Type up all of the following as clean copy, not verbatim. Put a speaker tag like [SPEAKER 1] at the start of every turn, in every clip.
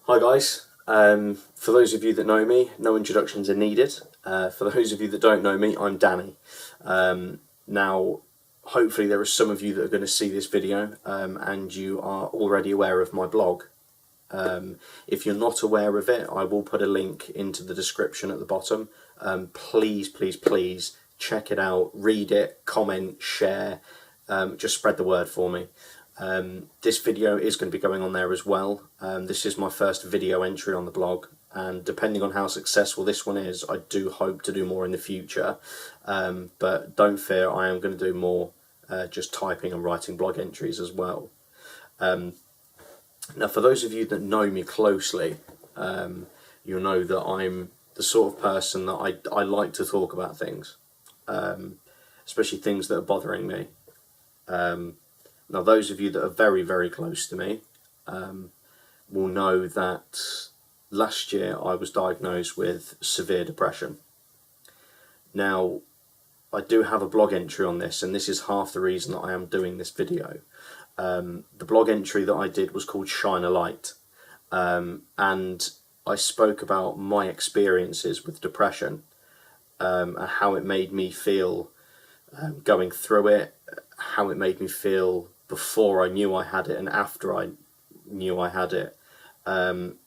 [SPEAKER 1] Hi guys, for those of you that know me, no introductions are needed. For those of you that don't know me, I'm Danny. Now, hopefully there are some of you that are going to see this video and you are already aware of my blog. If you're not aware of it, I will put a link into the description at the bottom. Please, please, please check it out, read it, comment, share, just spread the word for me. This video is going to be going on there as well. This is my first video entry on the blog, and depending on how successful this one is, I do hope to do more in the future. But don't fear, I am going to do more just typing and writing blog entries as well. Now, for those of you that know me closely, you'll know that I'm the sort of person that I like to talk about things, especially things that are bothering me. Now, those of you that are very, very close to me will know that last year I was diagnosed with severe depression. Now, I do have a blog entry on this, and this is half the reason that I am doing this video. The blog entry that I did was called Shine a Light, and I spoke about my experiences with depression and how it made me feel going through it, how it made me feel before I knew I had it and after I knew I had it. And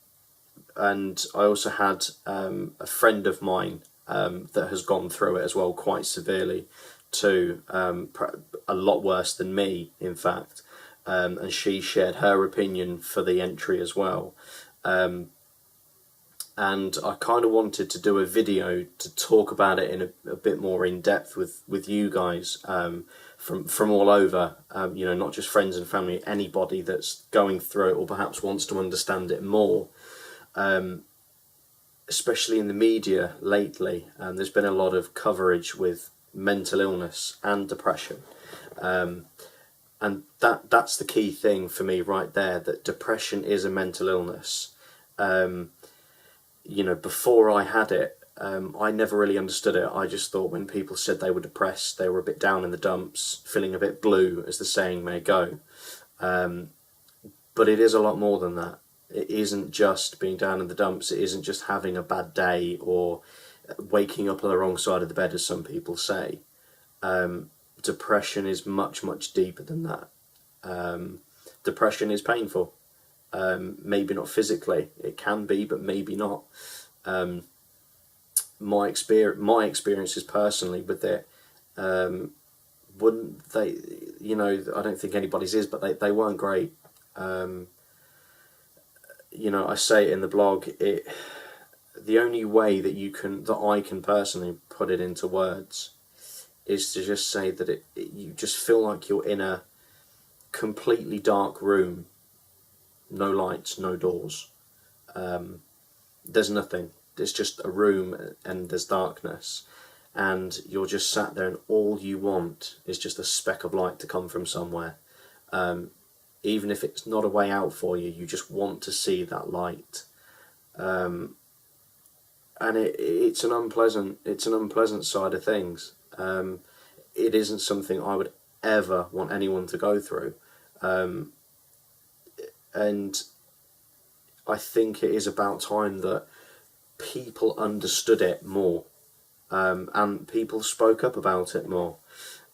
[SPEAKER 1] I also had a friend of mine that has gone through it as well, quite severely too, a lot worse than me, in fact. And she shared her opinion for the entry as well. And I kind of wanted to do a video to talk about it in a bit more in depth with you guys from all over, you know, not just friends and family, anybody that's going through it or perhaps wants to understand it more. Especially in the media lately, there's been a lot of coverage with mental illness and depression. And that's the key thing for me right there, that depression is a mental illness. You know, before I had it, I never really understood it. I just thought when people said they were depressed, they were a bit down in the dumps, feeling a bit blue, as the saying may go. But it is a lot more than that. It isn't just being down in the dumps. It isn't just having a bad day or waking up on the wrong side of the bed, as some people say. Depression is much, much deeper than that. Depression is painful. Maybe not physically, it can be, but maybe not. My experiences personally with it, wouldn't they, you know, I don't think anybody's is, but they weren't great. You know, I say it in the blog, the only way that I can personally put it into words is to just say that you just feel like you're in a completely dark room. No lights, no doors. There's nothing. It's just a room and there's darkness. And you're just sat there and all you want is just a speck of light to come from somewhere. Even if it's not a way out for you, you just want to see that light. And it's an unpleasant side of things. It isn't something I would ever want anyone to go through. And I think it is about time that people understood it more, and people spoke up about it more.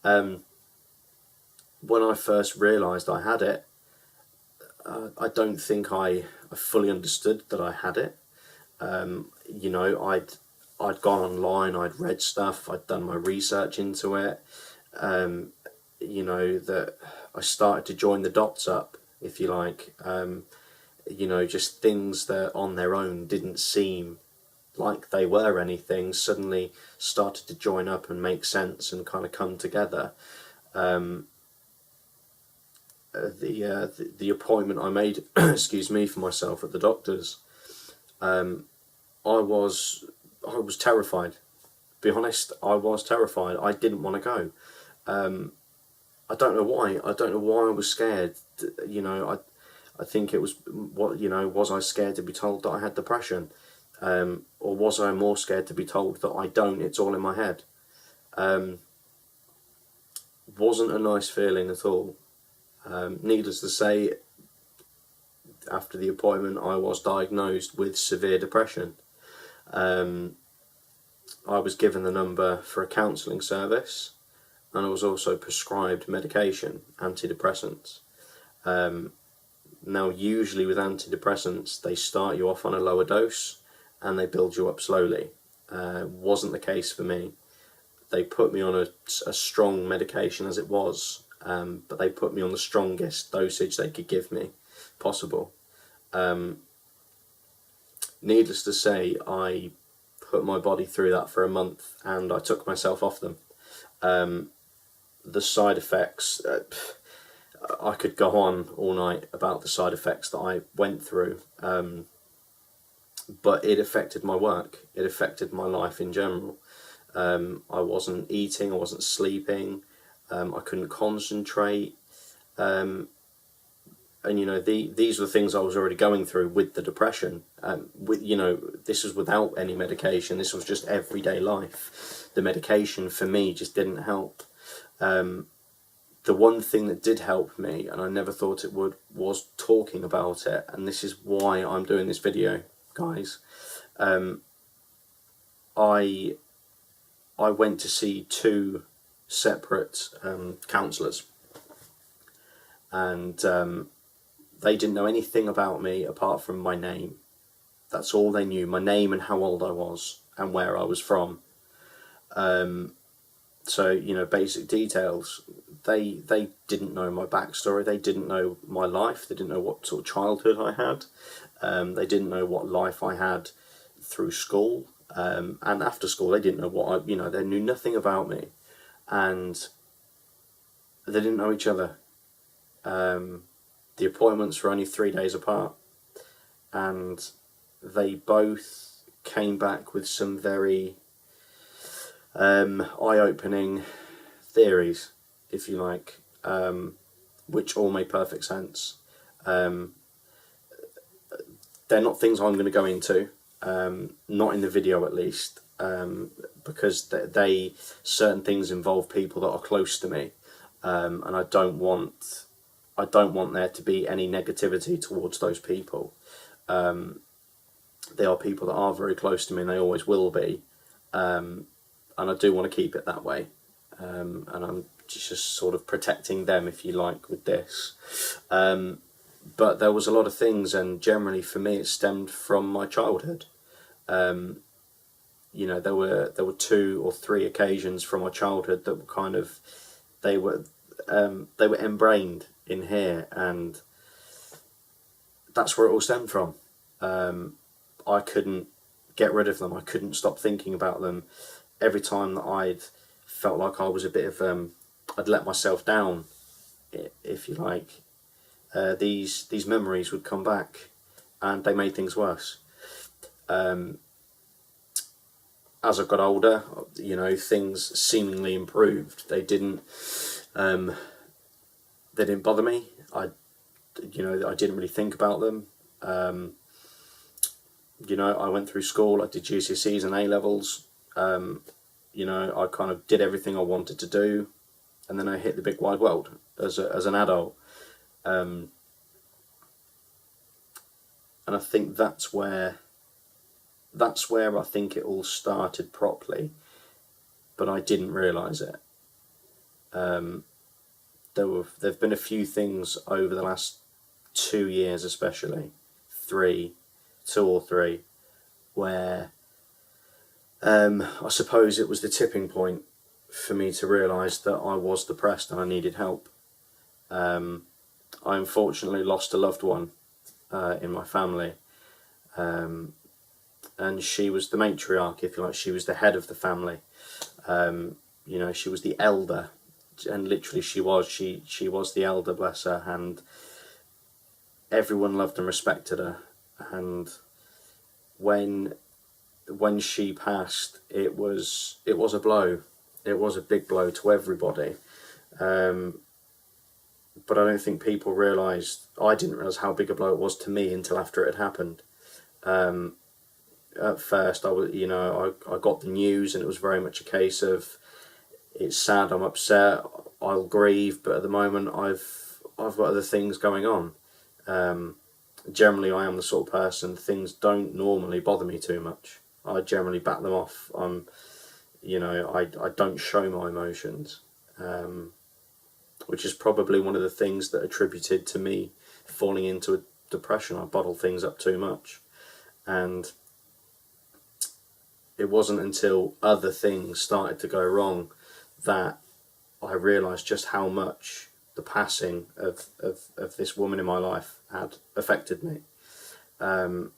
[SPEAKER 1] When I first realised I had it, I don't think I fully understood that I had it. You know, I'd gone online, I'd read stuff, I'd done my research into it. You know, that I started to join the dots up, if you like. You know, just things that on their own didn't seem like they were anything suddenly started to join up and make sense and kind of come together. The appointment I made, excuse me, for myself at the doctor's, I was terrified. To be honest, I was terrified. I didn't want to go. I don't know why. I don't know why I was scared. You know, I think it was, was I scared to be told that I had depression? Or was I more scared to be told that I don't, it's all in my head? Wasn't a nice feeling at all. Needless to say, after the appointment, I was diagnosed with severe depression. I was given the number for a counselling service, and I was also prescribed medication, antidepressants. Now, usually with antidepressants, they start you off on a lower dose and they build you up slowly. Wasn't the case for me. They put me on a strong medication as it was, but they put me on the strongest dosage they could give me possible. Needless to say, I put my body through that for a month and I took myself off them. The side effects, I could go on all night about the side effects that I went through, but it affected my work, it affected my life in general. I wasn't eating, I wasn't sleeping, I couldn't concentrate, and you know, these were things I was already going through with the depression. This was without any medication, this was just everyday life. The medication for me just didn't help. The one thing that did help me, and I never thought it would, was talking about it, and this is why I'm doing this video, guys. I went to see 2 separate counsellors, and they didn't know anything about me apart from my name. That's all they knew, my name and how old I was and where I was from. So, you know, basic details. They didn't know my backstory, they didn't know my life, they didn't know what sort of childhood I had, they didn't know what life I had through school, and after school. They didn't know they knew nothing about me, and they didn't know each other. The appointments were only 3 days apart, and they both came back with some very eye-opening theories, if you like, which all made perfect sense. They're not things I'm going to go into, not in the video at least, because certain things involve people that are close to me, and I don't want there to be any negativity towards those people. They are people that are very close to me, and they always will be, and I do want to keep it that way. And I'm just sort of protecting them, if you like, with this. But there was a lot of things, and generally for me it stemmed from my childhood. You know, there were 2 or 3 occasions from my childhood that were kind of, they were embrained in here, and that's where it all stemmed from. I couldn't get rid of them, I couldn't stop thinking about them. Every time that I'd felt like I was a bit of, I'd let myself down, if you like, these memories would come back, and they made things worse. As I got older, you know, things seemingly improved. They didn't bother me. I didn't really think about them. You know, I went through school, I did GCSEs and A-levels. You know, I kind of did everything I wanted to do, and then I hit the big wide world as an adult. And I think that's where I think it all started properly, but I didn't realise it. There've been a few things over the last 2 years, especially 2 or 3, where I suppose it was the tipping point for me to realise that I was depressed and I needed help. I unfortunately lost a loved one in my family, and she was the matriarch, if you like. She was the head of the family. You know, she was the elder, and literally she was the elder, bless her, and everyone loved and respected her. And when she passed, it was a blow. It was a big blow to everybody. But I don't think people realised, I didn't realise how big a blow it was to me until after it had happened. At first, I got the news, and it was very much a case of, it's sad, I'm upset, I'll grieve, but at the moment I've got other things going on. Generally, I am the sort of person, things don't normally bother me too much. I generally back them off. I don't show my emotions, which is probably one of the things that attributed to me falling into a depression. I bottle things up too much, and it wasn't until other things started to go wrong that I realised just how much the passing of this woman in my life had affected me. But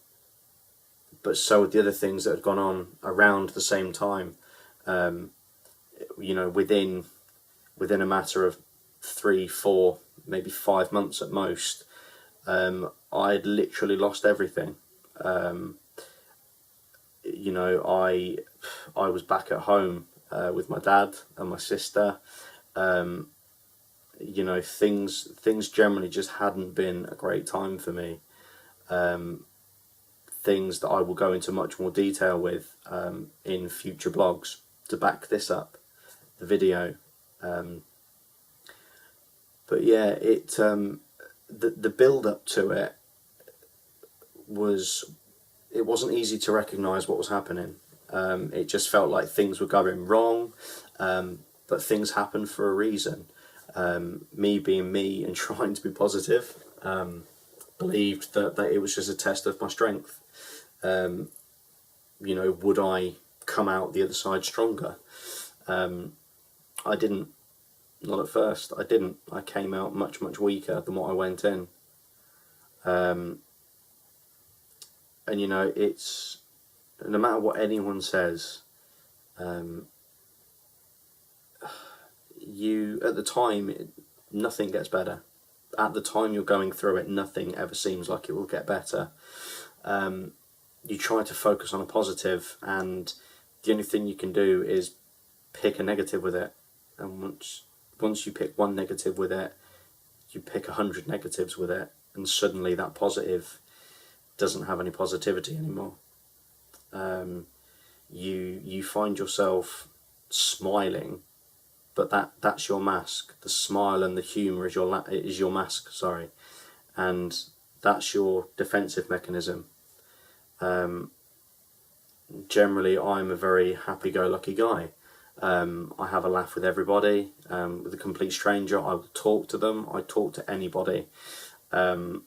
[SPEAKER 1] so had the other things that had gone on around the same time. Within a matter of 3, 4, maybe 5 months at most, I'd literally lost everything. I was back at home with my dad and my sister. Things generally just hadn't been a great time for me. Things that I will go into much more detail with in future blogs to back this up, the video. But yeah, the build up to it wasn't easy to recognise what was happening. It just felt like things were going wrong, but things happened for a reason. Me being me and trying to be positive, believed that it was just a test of my strength. Would I come out the other side stronger? I didn't. Not at first. I didn't. I came out much, much weaker than what I went in. And it's, no matter what anyone says, at the time, nothing gets better. At the time you're going through it, nothing ever seems like it will get better. You try to focus on a positive, and the only thing you can do is pick a negative with it. And once you pick one negative with it, you pick 100 negatives with it, and suddenly that positive doesn't have any positivity anymore. You find yourself smiling, but that's your mask. The smile and the humour is your mask. Sorry, and that's your defensive mechanism. Generally, I'm a very happy-go-lucky guy. I have a laugh with everybody. With a complete stranger, I will talk to them. I talk to anybody. But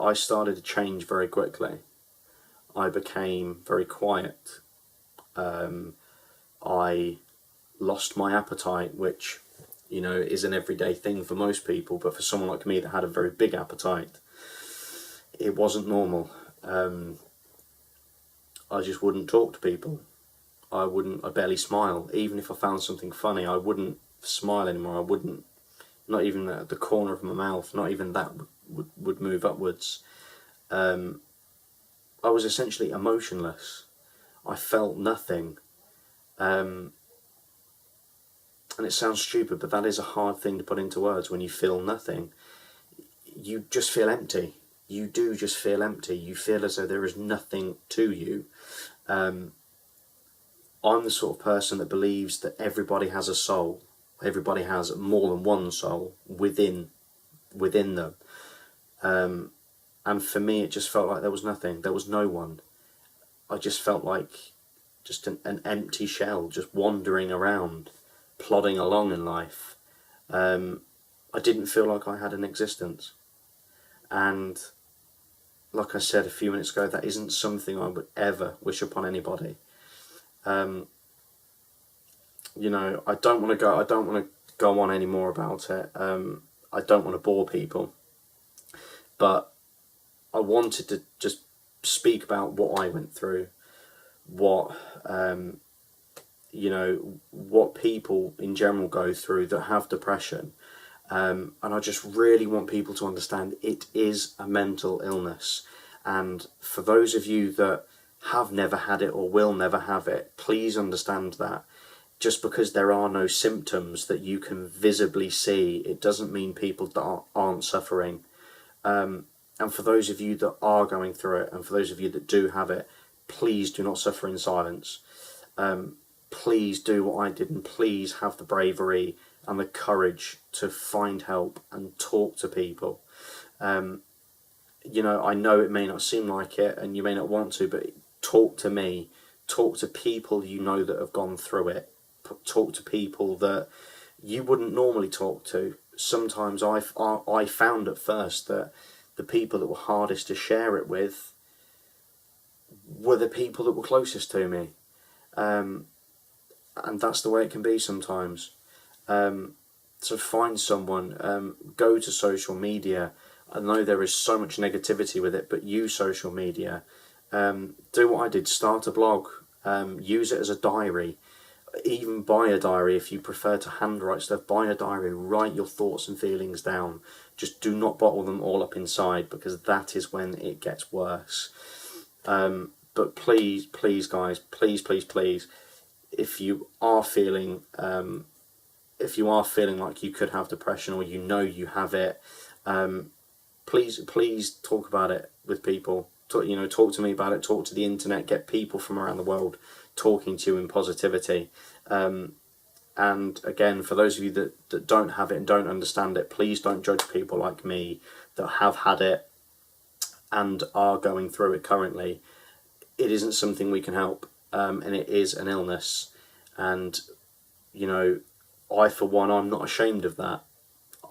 [SPEAKER 1] I started to change very quickly. I became very quiet. I lost my appetite, which, is an everyday thing for most people, but for someone like me that had a very big appetite, it wasn't normal. I just wouldn't talk to people. I barely smile. Even if I found something funny, I wouldn't smile anymore. I wouldn't, not even at the corner of my mouth, not even that would move upwards. I was essentially emotionless. I felt nothing. And it sounds stupid, but that is a hard thing to put into words. When you feel nothing, you just feel empty. You do just feel empty. You feel as though there is nothing to you. I'm the sort of person that believes that everybody has a soul. Everybody has more than one soul within them. And for me, it just felt like there was nothing. There was no one. I just felt like just an empty shell, just wandering around, plodding along in life. I didn't feel like I had an existence. And like I said a few minutes ago, that isn't something I would ever wish upon anybody. I don't want to go on any more about it. I don't want to bore people, but I wanted to just speak about what I went through, what people in general go through that have depression, and I just really want people to understand it is a mental illness. And for those of you that have never had it or will never have it, please understand that just because there are no symptoms that you can visibly see, it doesn't mean people that aren't suffering. And for those of you that are going through it, and for those of you that do have it, please do not suffer in silence. Please do what I did, and please have the bravery and the courage to find help and talk to people. you know, I know it may not seem like it and you may not want to, but talk to me, talk to people you know that have gone through it, talk to people that you wouldn't normally talk to. Sometimes I found at first that the people that were hardest to share it with were the people that were closest to me. And that's the way it can be sometimes. So find someone, go to social media. I know there is so much negativity with it, but use social media. Do what I did, start a blog, use it as a diary. Even buy a diary if you prefer to handwrite stuff. Buy a diary, write your thoughts and feelings down. Just do not bottle them all up inside, because that is when it gets worse. But please, please guys, please, please, please, if you are feeling like you could have depression, or you know you have it, please talk about it with people. Talk to me about it, talk to the internet, get people from around the world talking to you in positivity. And again, for those of you that don't have it and don't understand it, please don't judge people like me that have had it and are going through it currently. It isn't something we can help, and it is an illness. And, you know, I, for one, I'm not ashamed of that.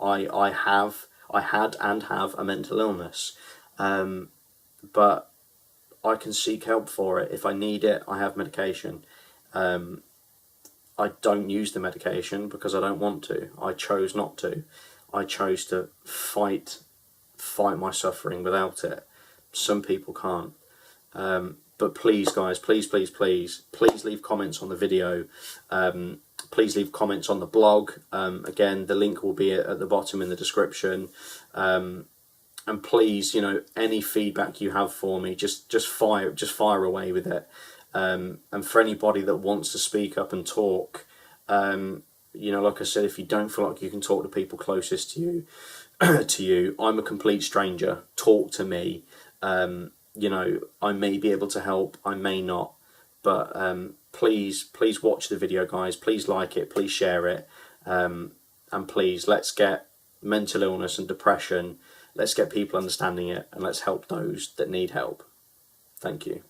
[SPEAKER 1] I had and have a mental illness. But I can seek help for it. If I need it, I have medication. I don't use the medication because I don't want to. I chose not to. I chose to fight my suffering without it. Some people can't. But please, guys, please leave comments on the video. Please leave comments on the blog. Again, the link will be at the bottom in the description. And please, you know, any feedback you have for me, just fire away with it. And for anybody that wants to speak up and talk, you know, like I said, if you don't feel like you can talk to people closest to you, I'm a complete stranger. Talk to me. You know, I may be able to help, I may not, but please watch the video, guys. Please like it, please share it, and please, let's get mental illness and depression, let's get people understanding it, and let's help those that need help. Thank you.